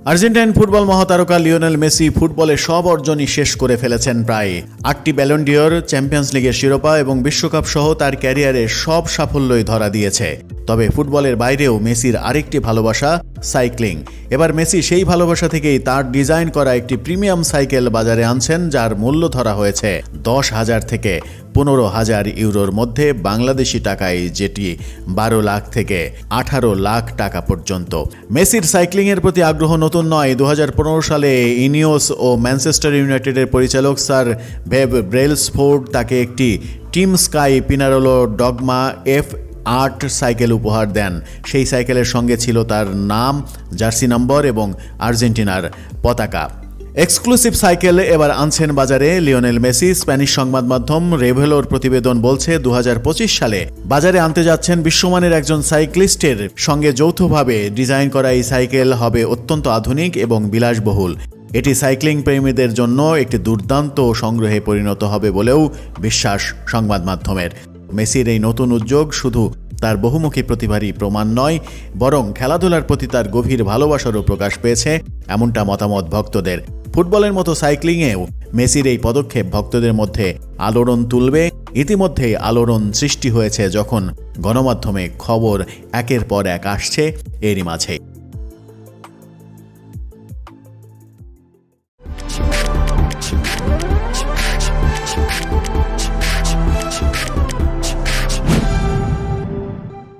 Argentine football মহাতারকা Lionel Messi ফুটবলের সব অর্জনই শেষ করে ফেলেছেন। প্রায় 8টি ব্যালন ডিওর, চ্যাম্পিয়ন্স লিগের শিরোপা এবং বিশ্বকাপ সহ তার ক্যারিয়ারের সব সাফল্যই ধরা দিয়েছে। তবে ফুটবলের বাইরেও মেসির আরেকটি ভালোবাসা সাইক্লিং। এবার মেসি সেই ভালোবাসা থেকেই তার ডিজাইন করা একটি প্রিমিয়াম সাইকেল বাজারে আনছেন, যার মূল্য ধরা হয়েছে 10,000 থেকে 15,000 ইউরোর মধ্যে বাংলাদেশি টাকায়, যেটি 12 লাখ থেকে 18 লাখ টাকা পর্যন্ত। মেসির সাইক্লিংয়ের প্রতি আগ্রহ নতুন নয়। 2015 সালে ইনিওস ও ম্যানচেস্টার ইউনাইটেডের পরিচালক স্যার বেব ব্রেলসফোর্ড তাকে একটি team Sky Pinarello Dogma F8 cycle উপহার দেন। সেই সাইকেলের সঙ্গে ছিল তার নাম, জার্সি নম্বর এবং আর্জেন্টিনার পতাকা। এক্সক্লুসিভ সাইকেল এবার আনছেন বাজারে লিওনেল মেসি। স্প্যানিশ সংবাদ মাধ্যম রেভেলোর প্রতিবেদন বলছে, 2025 সালে বাজারে আনতে যাচ্ছেন বিশ্বমানের একজন সাইক্লিস্টের সঙ্গে যৌথভাবে ডিজাইন করা এই সাইকেল হবে অত্যন্ত আধুনিক এবং বিলাসবহুল। এটি সাইক্লিং প্রেমীদের জন্য একটি দুর্দান্ত সংগ্রহে পরিণত হবে বলেও বিশ্বাস সংবাদ মাধ্যমের। মেসির এই নতুন উদ্যোগ শুধু তার বহুমুখী প্রতিভারই প্রমাণ নয়, বরং খেলাধুলার প্রতি তার গভীর ভালোবাসারও প্রকাশ পেয়েছে, এমনটা মতামত ভক্তদের। ফুটবলের মতো সাইক্লিংয়েও মেসির এই পদক্ষেপ ভক্তদের মধ্যে আলোড়ন তুলবে। ইতিমধ্যেই আলোড়ন সৃষ্টি হয়েছে যখন গণমাধ্যমে খবর একের পর এক আসছে এরই মাঝে।